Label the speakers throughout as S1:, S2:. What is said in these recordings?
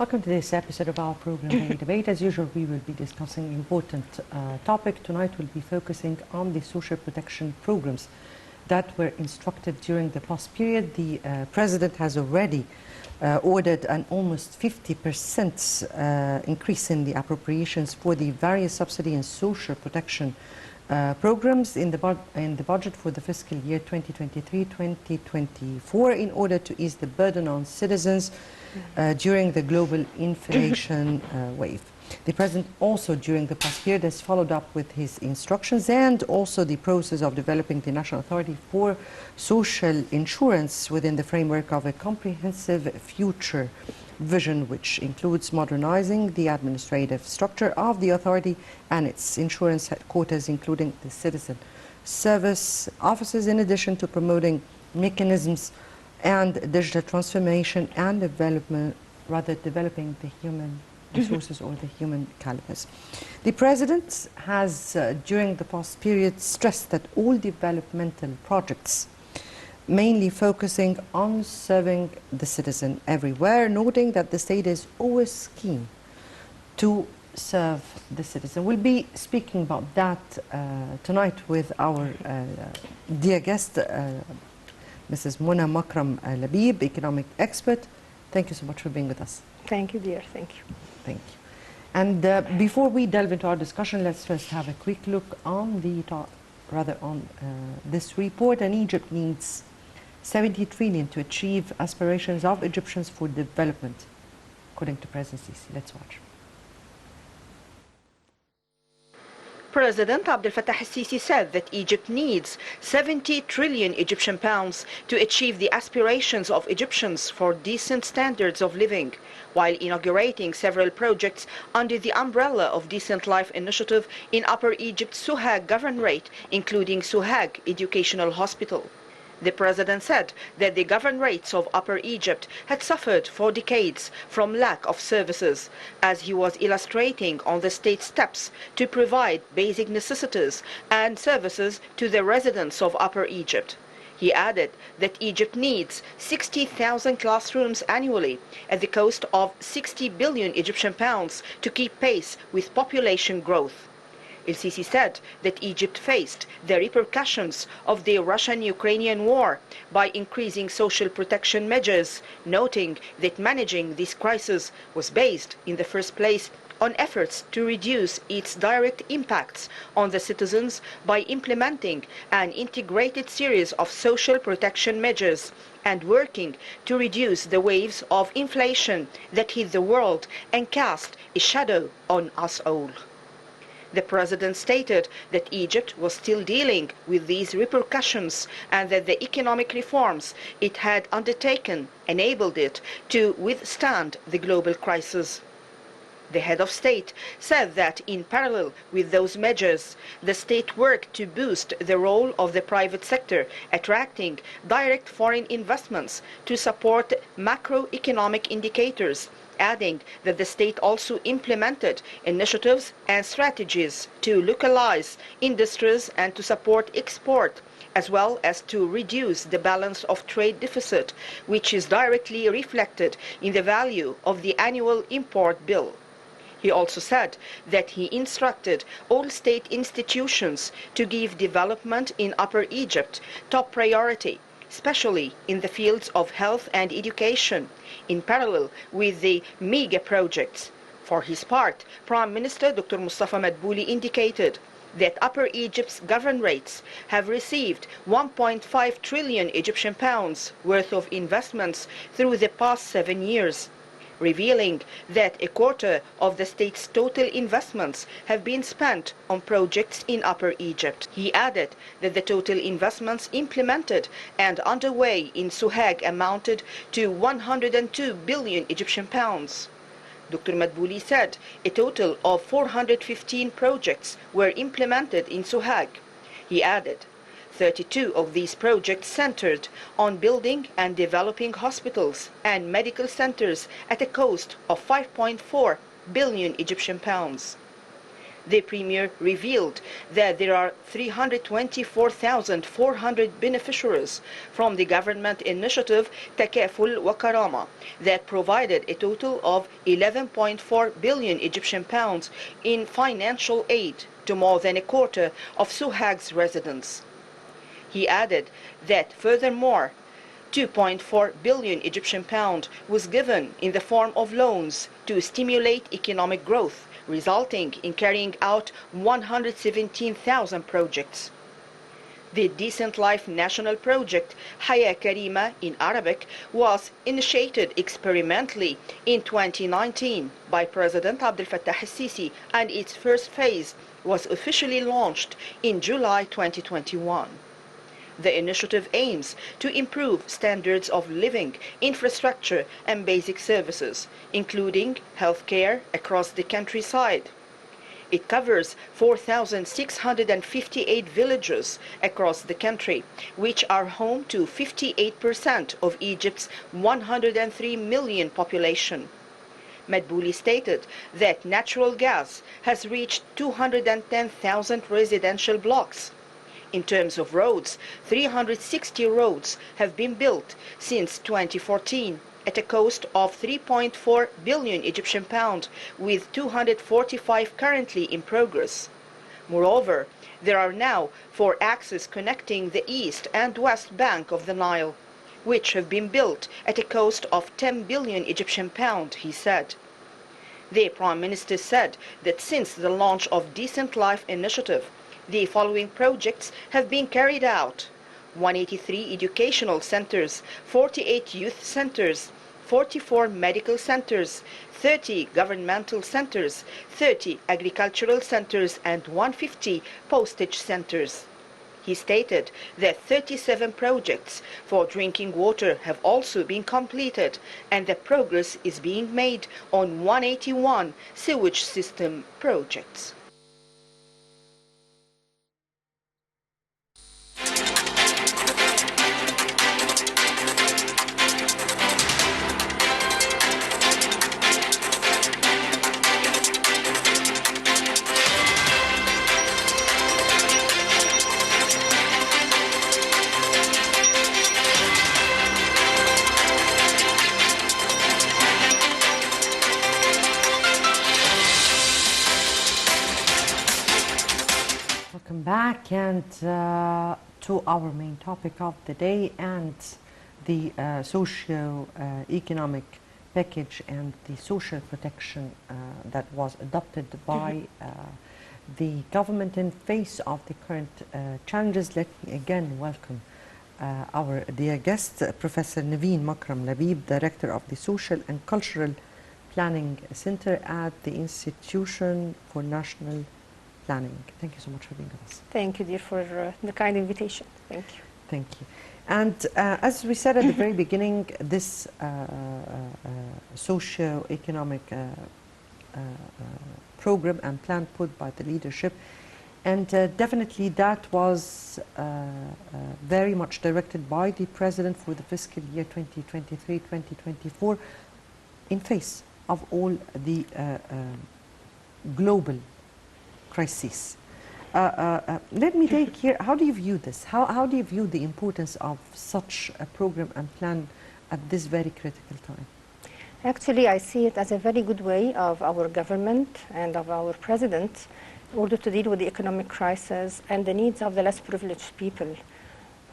S1: welcome to this episode of our program, Daily Debate. As usual, we will be discussing an important topic. Tonight we'll be focusing on the social protection programs that were instructed during the past period. The President has already ordered an almost 50% increase in the appropriations for the various subsidy and social protection programs in the budget for the fiscal year 2023-2024 in order to ease the burden on citizens during the global inflation wave. The President also during the past period has followed up with his instructions and also the process of developing the National Authority for Social Insurance within the framework of a comprehensive future vision, which includes modernizing the administrative structure of the authority and its insurance headquarters, including the citizen service offices, in addition to promoting mechanisms and digital transformation and developing the human resources or the human calibers. The President has, during the past period, stressed that all developmental projects mainly focusing on serving the citizen everywhere, noting that the state is always keen to serve the citizen. We'll be speaking about that tonight with our dear guest, Mrs. Makram Labib, economic expert. Thank you so much for being with us.
S2: Thank you, dear. Thank you.
S1: Thank you. And before we delve into our discussion, let's first have a quick look on this report. And Egypt needs 70 trillion to achieve aspirations of Egyptians for development, according to President Sisi. Let's watch.
S3: President Abdel Fattah al-Sisi said that Egypt needs 70 trillion Egyptian pounds to achieve the aspirations of Egyptians for decent standards of living, while inaugurating several projects under the umbrella of Decent Life Initiative in Upper Egypt's Suhag Governorate, including Suhag Educational Hospital. The President said that the governorates of Upper Egypt had suffered for decades from lack of services, as he was illustrating on the state steps to provide basic necessities and services to the residents of Upper Egypt. He added that Egypt needs 60,000 classrooms annually at the cost of 60 billion Egyptian pounds to keep pace with population growth. El-Sisi said that Egypt faced the repercussions of the Russian-Ukrainian war by increasing social protection measures, noting that managing this crisis was based in the first place on efforts to reduce its direct impacts on the citizens by implementing an integrated series of social protection measures and working to reduce the waves of inflation that hit the world and cast a shadow on us all. The President stated that Egypt was still dealing with these repercussions and that the economic reforms it had undertaken enabled it to withstand the global crisis. The head of state said that in parallel with those measures, the state worked to boost the role of the private sector, attracting direct foreign investments to support macroeconomic indicators, adding that the state also implemented initiatives and strategies to localize industries and to support export, as well as to reduce the balance of trade deficit, which is directly reflected in the value of the annual import bill. He also said that he instructed all state institutions to give development in Upper Egypt top priority, especially in the fields of health and education, in parallel with the mega projects. For his part, Prime Minister Dr. Mustafa Madbouli indicated that Upper Egypt's governorates have received 1.5 trillion Egyptian pounds worth of investments through the past 7 years, revealing that a quarter of the state's total investments have been spent on projects in Upper Egypt. He added that the total investments implemented and underway in Suhag amounted to 102 billion Egyptian pounds. Dr. Madbouli said a total of 415 projects were implemented in Suhag. He added 32 of these projects centered on building and developing hospitals and medical centers at a cost of 5.4 billion Egyptian pounds. The Premier revealed that there are 324,400 beneficiaries from the government initiative Takaful wa Karama that provided a total of 11.4 billion Egyptian pounds in financial aid to more than a quarter of Suhag's residents. He added that furthermore, 2.4 billion Egyptian pounds was given in the form of loans to stimulate economic growth, resulting in carrying out 117,000 projects. The Decent Life National Project, Haya Karima in Arabic, was initiated experimentally in 2019 by President Abdel Fattah al-Sisi, and its first phase was officially launched in July 2021. The initiative aims to improve standards of living, infrastructure, and basic services, including healthcare across the countryside. It covers 4,658 villages across the country, which are home to 58% of Egypt's 103 million population. Madbouli stated that natural gas has reached 210,000 residential blocks. In terms of roads, 360 roads have been built since 2014 at a cost of 3.4 billion Egyptian pounds, with 245 currently in progress. Moreover, there are now 4 axes connecting the east and west bank of the Nile, which have been built at a cost of 10 billion Egyptian pounds, he said. The Prime Minister said that since the launch of Decent Life initiative, the following projects have been carried out: 183 educational centers, 48 youth centers, 44 medical centers, 30 governmental centers, 30 agricultural centers, and 150 postage centers. He stated that 37 projects for drinking water have also been completed, and that progress is being made on 181 sewage system projects.
S1: Welcome back, and to our main topic of the day, and the socio-economic package and the social protection that was adopted by the government in face of the current challenges. Let me again welcome our dear guest, Professor Naveen Makram Labib, Director of the Social and Cultural Planning Center at the Institution for National Planning. Thank you so much for being with us.
S2: Thank you, dear, for the kind invitation. Thank you.
S1: Thank you. And as we said at the very beginning, this socio-economic program and plan put by the leadership, and definitely that was very much directed by the President for the fiscal year 2023-2024 in face of all the global crises. Let me take here, how do you view this? How do you view the importance of such a program and plan at this very critical time?
S2: Actually, I see it as a very good way of our government and of our president in order to deal with the economic crisis and the needs of the less privileged people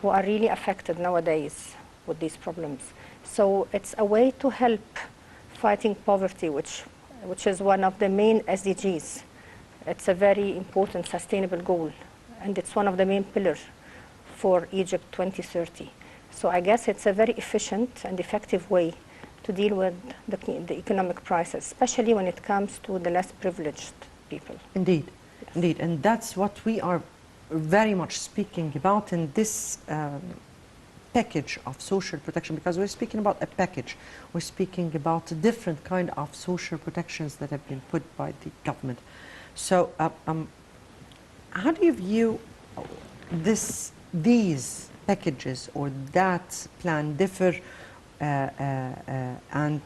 S2: who are really affected nowadays with these problems. So it's a way to help fighting poverty, which is one of the main SDGs. It's a very important sustainable goal, and it's one of the main pillars for Egypt 2030. So I guess it's a very efficient and effective way to deal with the economic crisis, especially when it comes to the less privileged people.
S1: Indeed, yes. Indeed, and that's what we are very much speaking about in this package of social protection, because we're speaking about a package. We're speaking about a different kind of social protections that have been put by the government. So how do you view these packages or that plan differ and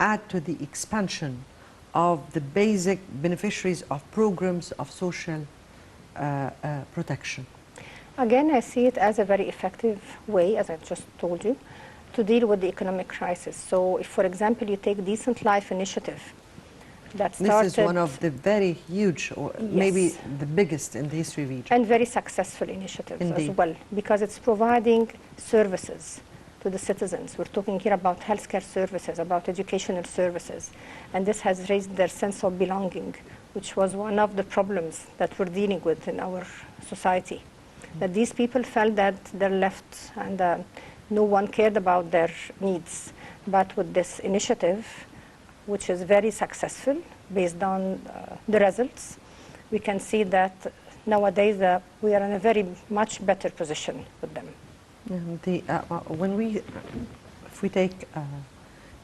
S1: add to the expansion of the basic beneficiaries of programs of social protection?
S2: Again, I see it as a very effective way, as I just told you, to deal with the economic crisis. So if, for example, you take Decent Life Initiative that started...
S1: This is one of the very huge, or maybe the biggest in the history region.
S2: And very successful initiatives
S1: Indeed.
S2: as well, because it's providing services to the citizens. We're talking here about healthcare services, about educational services, and this has raised their sense of belonging, which was one of the problems that we're dealing with in our society. That these people felt that they're left and no one cared about their needs. But with this initiative, which is very successful based on the results, we can see that nowadays we are in a very much better position with them.
S1: If we take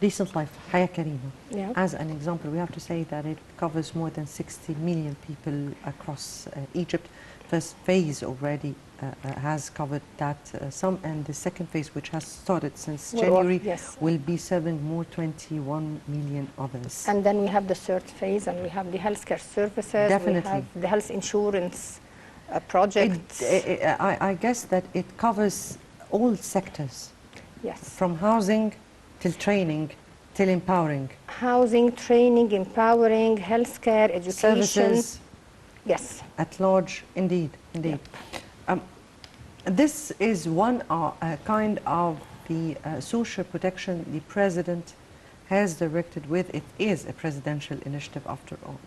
S1: Decent Life, Haya Karima, as an example, we have to say that it covers more than 60 million people across Egypt. First phase already has covered that some, and the second phase, which has started since January, will be 21 million others.
S2: And then we have the third phase, and we have the healthcare services,
S1: Definitely.
S2: we have the health insurance projects.
S1: I guess that it covers all sectors.
S2: Yes.
S1: From housing till training till empowering.
S2: Housing, training, empowering, healthcare, education.
S1: Services.
S2: Yes.
S1: At large, indeed, indeed. Yep. This is one kind of the social protection the President has directed with. It is a presidential initiative after all.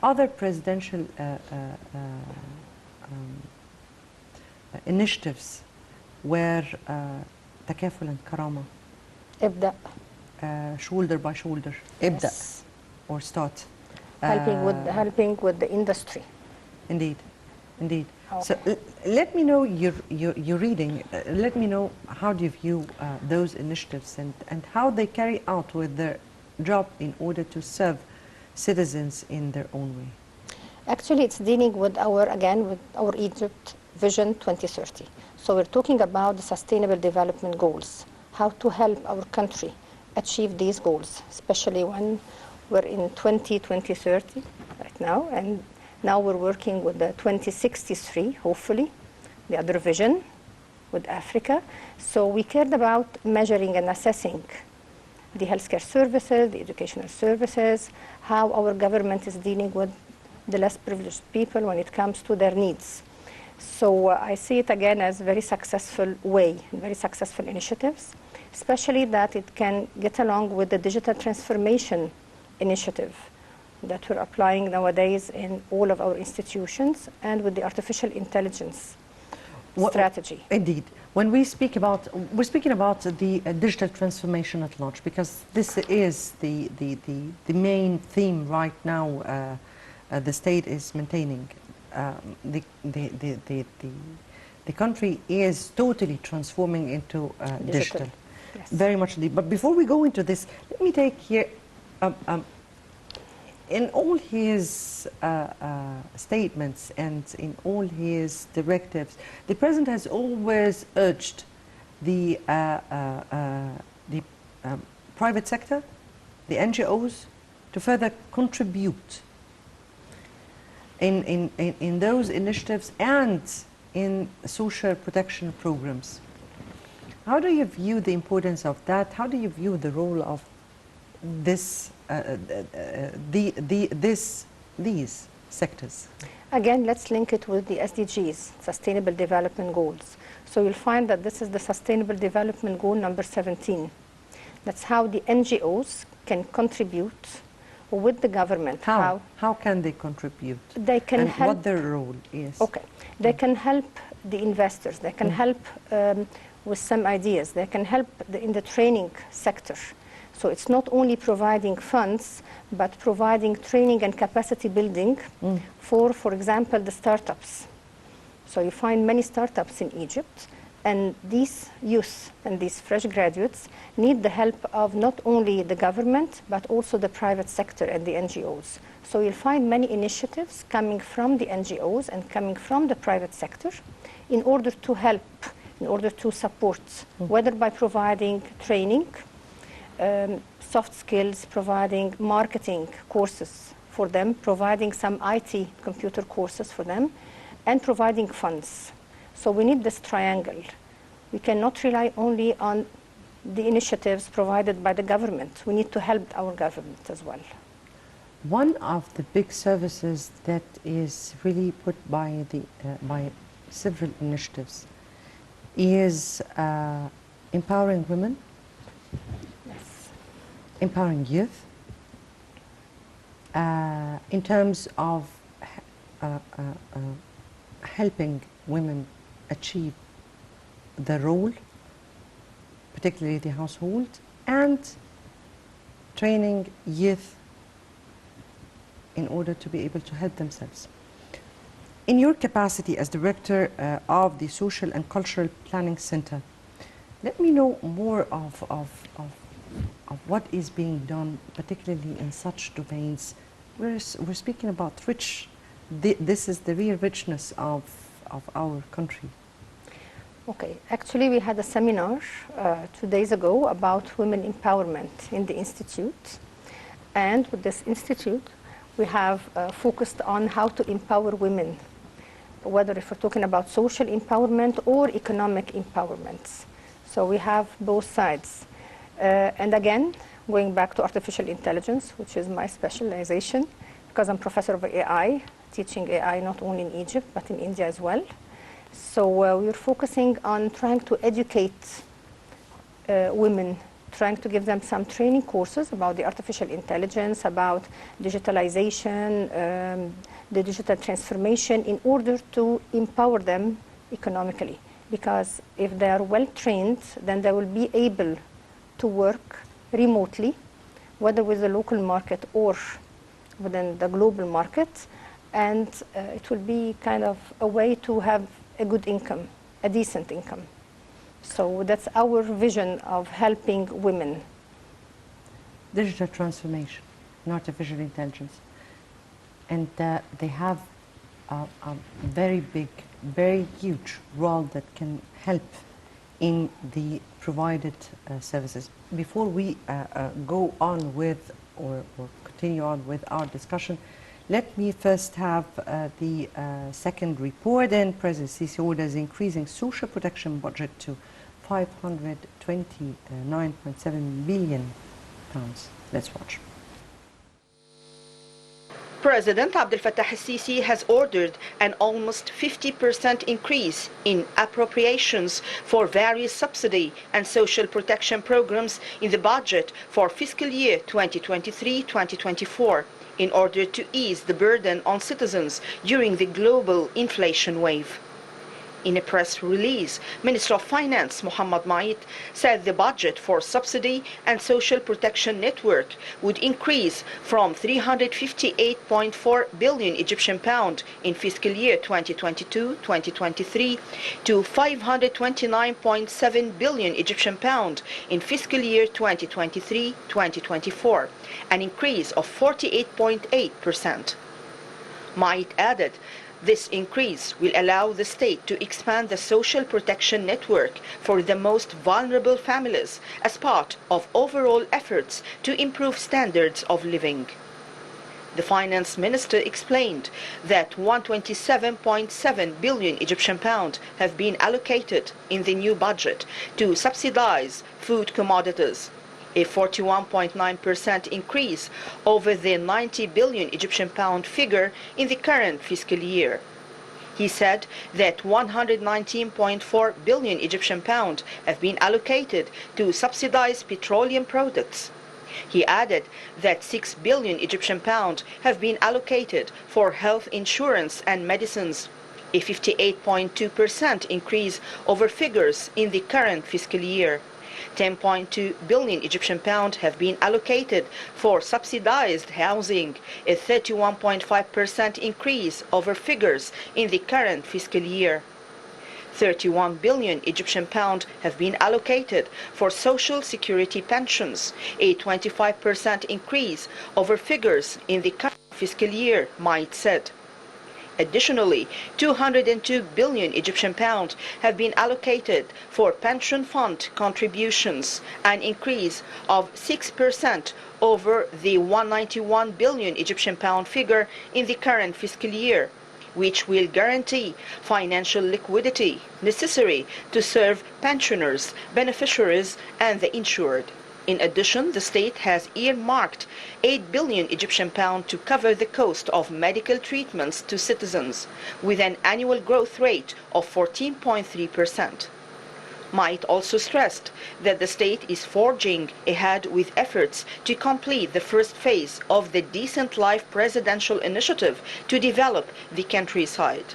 S1: Other presidential initiatives were Takaful and Karama.
S2: Ibda.
S1: Shoulder by shoulder.
S2: Yes.
S1: Ibda. Or start.
S2: Helping with the industry.
S1: Indeed, indeed.
S2: Okay.
S1: So let me know your reading. Let me know how do you view those initiatives and how they carry out with their job in order to serve citizens in their own way.
S2: Actually, it's dealing with with our Egypt Vision 2030. So we're talking about the Sustainable Development Goals, how to help our country achieve these goals, especially when we're in 2030 right now, and now we're working with the 2063, hopefully, the other vision with Africa. So we cared about measuring and assessing the healthcare services, the educational services, how our government is dealing with the less privileged people when it comes to their needs. So I see it again as a very successful way, very successful initiatives, especially that it can get along with the digital transformation initiative that we're applying nowadays in all of our institutions, and with the artificial intelligence strategy.
S1: Indeed. When we speak about, we're speaking about the digital transformation at large, because this is the main theme right now the state is maintaining. The country is totally transforming into digital.
S2: Yes.
S1: Very much indeed. But before we go into this, let me take here, in all his statements and in all his directives, the President has always urged the private sector, the NGOs, to further contribute in those initiatives and in social protection programs. How do you view the importance of that? How do you view the role of this, these sectors?
S2: Again, let's link it with the SDGs, Sustainable Development Goals. So you'll find that this is the Sustainable Development Goal number 17. That's how the NGOs can contribute with the government.
S1: How can they contribute?
S2: They can
S1: and
S2: help.
S1: What their role is?
S2: Okay. They can help the investors. They can help with some ideas. They can help in the training sector. So it's not only providing funds, but providing training and capacity building for example, the startups. So you find many startups in Egypt, and these youth and these fresh graduates need the help of not only the government, but also the private sector and the NGOs. So you'll find many initiatives coming from the NGOs and coming from the private sector in order to help, in order to support, whether by providing training, soft skills, providing marketing courses for them, providing some IT computer courses for them, and providing funds. So we need this triangle. We cannot rely only on the initiatives provided by the government. We need to help our government as well.
S1: One of the big services that is really put by several initiatives is empowering women,
S2: Yes.
S1: empowering youth, in terms of helping women achieve the role, particularly the household, and training youth in order to be able to help themselves. In your capacity as director of the Social and Cultural Planning Center, let me know more of what is being done, particularly in such domains. We're speaking about rich. This is the real richness of our country.
S2: Okay, actually we had a seminar 2 days ago about women empowerment in the Institute. And with this Institute, we have focused on how to empower women, whether if we're talking about social empowerment or economic empowerment. So we have both sides. And again, going back to artificial intelligence, which is my specialization, because I'm professor of AI, teaching AI not only in Egypt, but in India as well. So we're focusing on trying to educate women, trying to give them some training courses about the artificial intelligence, about digitalization, the digital transformation, in order to empower them economically. Because if they are well trained, then they will be able to work remotely, whether with the local market or within the global market. And it will be kind of a way to have a good income, a decent income. So that's our vision of helping women.
S1: Digital transformation and artificial intelligence. And they have a very big, very huge role that can help in the provided services. Before we go on with or continue on with our discussion, let me first have the second report. And President Sisi orders increasing social protection budget to £529.7 billion. Let's watch.
S3: President Abdel Fattah al-Sisi has ordered an almost 50% increase in appropriations for various subsidy and social protection programs in the budget for fiscal year 2023-2024 in order to ease the burden on citizens during the global inflation wave. In a press release, Minister of Finance Mohammed Mait said the budget for subsidy and social protection network would increase from 358.4 billion Egyptian pound in fiscal year 2022-2023 to 529.7 billion Egyptian pound in fiscal year 2023-2024, an increase of 48.8%. Mait added, this increase will allow the state to expand the social protection network for the most vulnerable families as part of overall efforts to improve standards of living. The finance minister explained that 127.7 billion Egyptian pound have been allocated in the new budget to subsidize food commodities, a 41.9% increase over the 90 billion Egyptian pound figure in the current fiscal year. He said that 119.4 billion Egyptian pound have been allocated to subsidize petroleum products. He added that 6 billion Egyptian pound have been allocated for health insurance and medicines, a 58.2% increase over figures in the current fiscal year. 10.2 billion Egyptian pound have been allocated for subsidized housing, a 31.5% increase over figures in the current fiscal year. 31 billion Egyptian pound have been allocated for social security pensions, a 25% increase over figures in the current fiscal year, Mait said. Additionally, 202 billion Egyptian pounds have been allocated for pension fund contributions, an increase of 6% over the 191 billion Egyptian pound figure in the current fiscal year, which will guarantee financial liquidity necessary to serve pensioners, beneficiaries, and the insured. In addition, the state has earmarked 8 billion Egyptian pounds to cover the cost of medical treatments to citizens, with an annual growth rate of 14.3%. Might also stressed that the state is forging ahead with efforts to complete the first phase of the Decent Life presidential initiative to develop the countryside.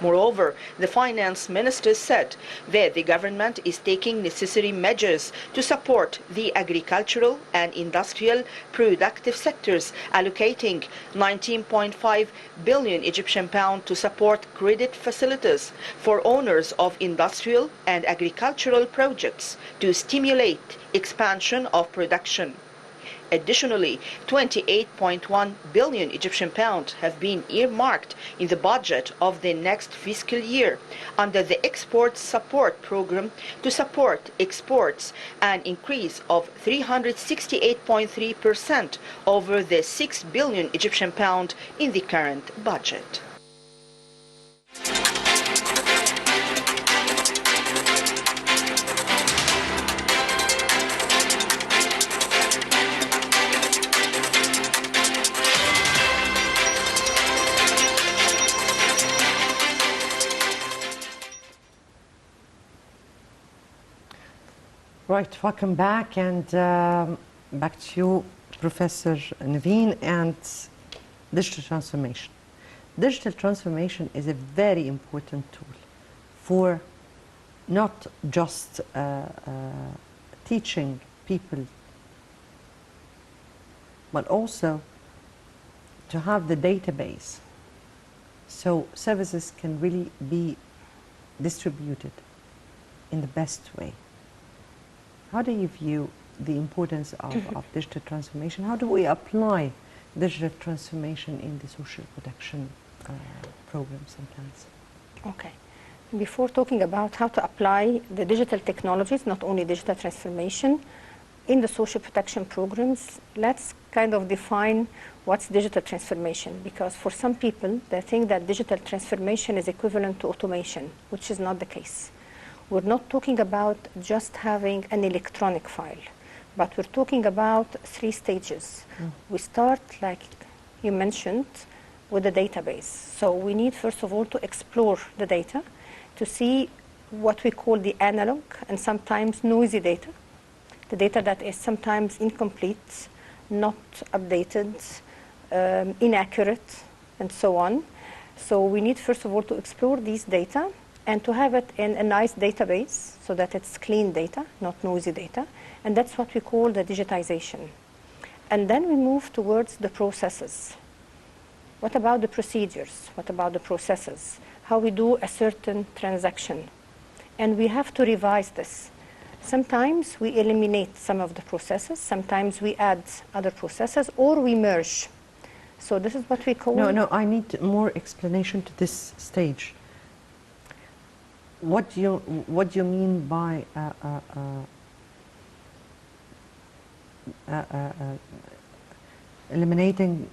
S3: Moreover, the finance minister said that the government is taking necessary measures to support the agricultural and industrial productive sectors, allocating 19.5 billion Egyptian pounds to support credit facilities for owners of industrial and agricultural projects to stimulate expansion of production. Additionally, 28.1 billion Egyptian pounds have been earmarked in the budget of the next fiscal year under the Export Support Program to support exports, an increase of 368.3% over the 6 billion Egyptian pounds in the current budget.
S1: Right, welcome back, and back to you, Professor Naveen, and digital transformation. Digital transformation is a very important tool for not just teaching people, but also to have the database so services can really be distributed in the best way. How do you view the importance of digital transformation? How do we apply digital transformation in the social protection program sometimes?
S2: Okay. Before talking about how to apply the digital technologies, not only digital transformation, in the social protection programs, let's kind of define what's digital transformation, because for some people, they think that digital transformation is equivalent to automation, which is not the case. We're not talking about just having an electronic file, but we're talking about 3 stages. We start, like you mentioned, with the database. So we need, first of all, to explore the data to see what we call the analog and sometimes noisy data, the data that is sometimes incomplete, not updated, inaccurate, and so on. So we need, first of all, to explore these data and to have it in a nice database so that it's clean data, not noisy data. And that's what we call the digitization. And then we move towards the processes. What about the procedures? What about the processes? How we do a certain transaction. And we have to revise this. Sometimes we eliminate some of the processes, sometimes we add other processes, or we merge. So this is what we call...
S1: No, I need more explanation to this stage. What do you mean by eliminating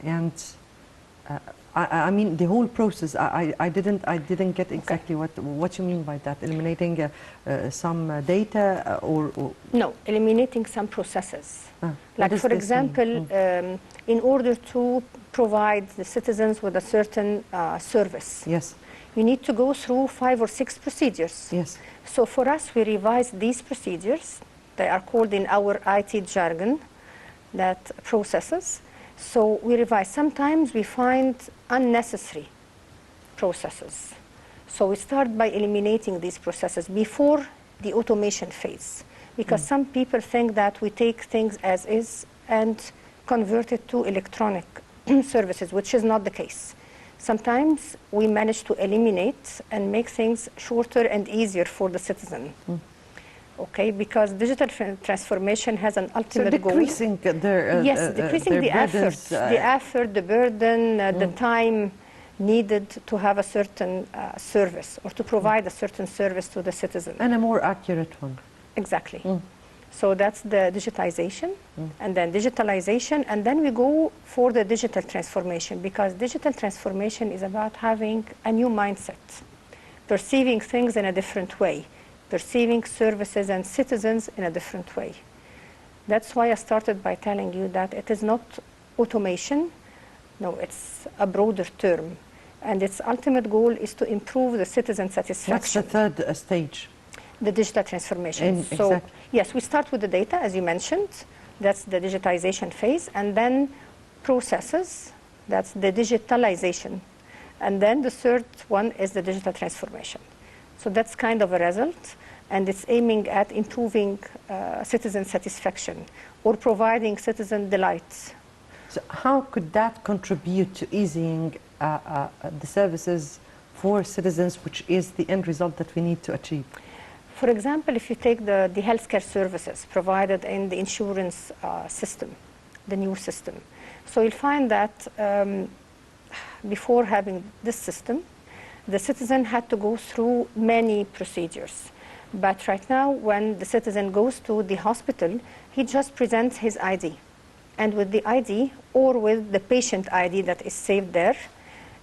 S1: and I mean the whole process? I didn't get exactly what you mean by that. Eliminating some data or
S2: no, eliminating some processes. Like for example, in order to provide the citizens with a certain service.
S1: Yes.
S2: You need to go through 5 or 6 procedures.
S1: Yes.
S2: So for us, we revise these procedures. They are called in our IT jargon that processes. So we revise. Sometimes we find unnecessary processes. So we start by eliminating these processes before the automation phase. Because some people think that we take things as is and convert it to electronic services, which is not the case. Sometimes we manage to eliminate and make things shorter and easier for the citizen. Okay, because digital transformation has an ultimate goal.
S1: Decreasing their
S2: yes, decreasing the effort, the burden, the time, needed to have a certain service or to provide a certain service to the citizen.
S1: And a more accurate one.
S2: Exactly. So that's the digitization, and then digitalization, and then we go for the digital transformation, because digital transformation is about having a new mindset, perceiving things in a different way, perceiving services and citizens in a different way. That's why I started by telling you that it is not automation, no, it's a broader term, and its ultimate goal is to improve the citizen satisfaction.
S1: What's the third stage?
S2: The digital transformation. So
S1: Exactly.
S2: yes, we start with the data, as you mentioned. That's the digitization phase. And then processes, that's the digitalization. And then the third one is the digital transformation. So that's kind of a result. And it's aiming at improving citizen satisfaction or providing citizen delight.
S1: So how could that contribute to easing the services for citizens, which is the end result that we need to achieve?
S2: For example, if you take the healthcare services provided in the insurance system, the new system. So you'll find that before having this system, the citizen had to go through many procedures. But right now, when the citizen goes to the hospital, he just presents his ID. And with the ID or with the patient ID that is saved there,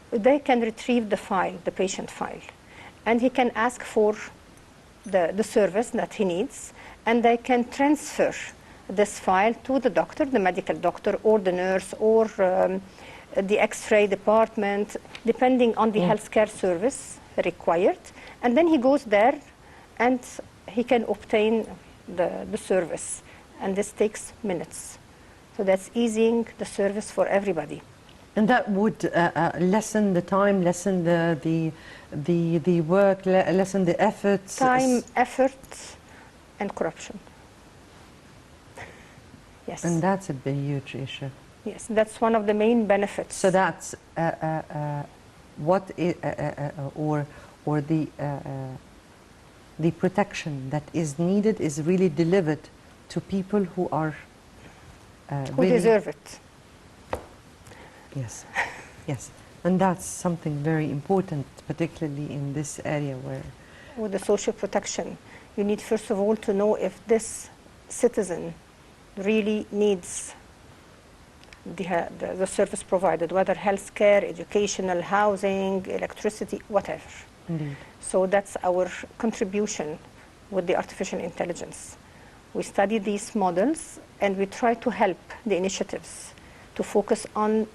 S2: they can retrieve the file, the patient file. And he can ask for the service that he needs, and they can transfer this file to the doctor, the medical doctor, or the nurse, or the X-ray department, depending on the healthcare service required. And then he goes there, and he can obtain the service. And this takes minutes. So that's easing the service for everybody.
S1: And that would lessen the time, lessen the work, lessen the efforts.
S2: Time, effort, and corruption. Yes.
S1: And that's a big, huge issue.
S2: Yes, that's one of the main benefits.
S1: So that's what or the protection that is needed is really delivered to people who are
S2: who
S1: really
S2: deserve it.
S1: Yes, yes, and that's something very important, particularly in this area where...
S2: With the social protection, you need first of all to know if this citizen really needs the service provided, whether healthcare, educational, housing, electricity, whatever.
S1: Indeed.
S2: So that's our contribution with the artificial intelligence. We study these models and we try to help the initiatives to focus on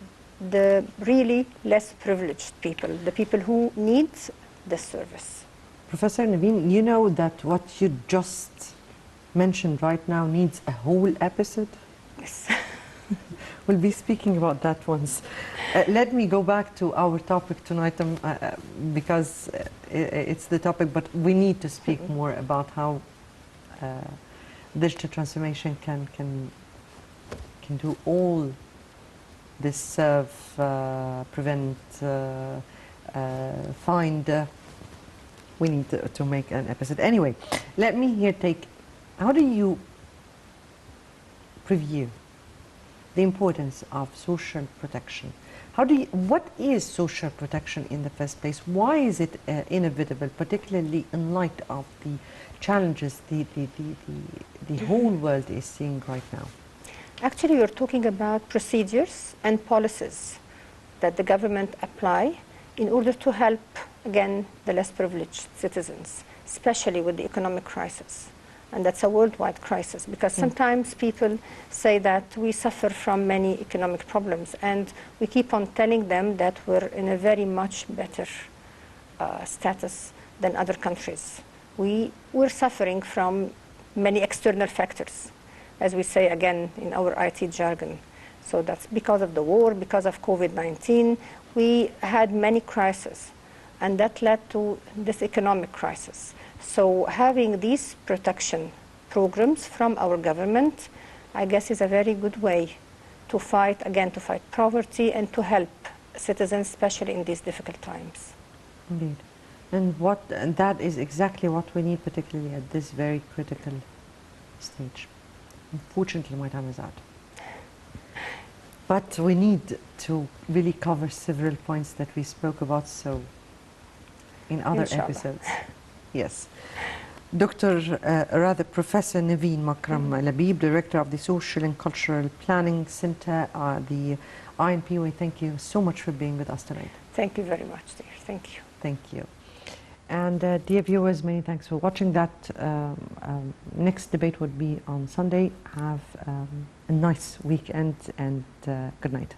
S2: the really less privileged people, the people who need this service.
S1: Professor Naveen, you know that what you just mentioned right now needs a whole episode?
S2: Yes.
S1: We'll be speaking about that once. Let me go back to our topic tonight because it's the topic, but we need to speak more about how digital transformation can do all this serve, prevent, find. We need to make an episode. Anyway, let me here take, how do you preview the importance of social protection? What is social protection in the first place? Why is it inevitable, particularly in light of the challenges the whole world is seeing right now?
S2: Actually, you're talking about procedures and policies that the government apply in order to help, again, the less privileged citizens, especially with the economic crisis. And that's a worldwide crisis, because sometimes people say that we suffer from many economic problems, and we keep on telling them that we're in a very much better status than other countries. We're suffering from many external factors, as we say again in our IT jargon. So that's because of the war, because of COVID-19. We had many crises, and that led to this economic crisis. So having these protection programs from our government, I guess, is a very good way to fight, again, to fight poverty and to help citizens, especially in these difficult times.
S1: Indeed. And that is exactly what we need, particularly at this very critical stage. Unfortunately, my time is out. But we need to really cover several points that we spoke about, so in other
S2: Inshallah.
S1: episodes. Yes. Professor Naveen Makram Labib, Director of the Social and Cultural Planning Center, the INP, we thank you so much for being with us tonight.
S2: Thank you very much, dear. Thank you.
S1: Thank you. And dear viewers, many thanks for watching that. Next debate would be on Sunday. Have a nice weekend and good night.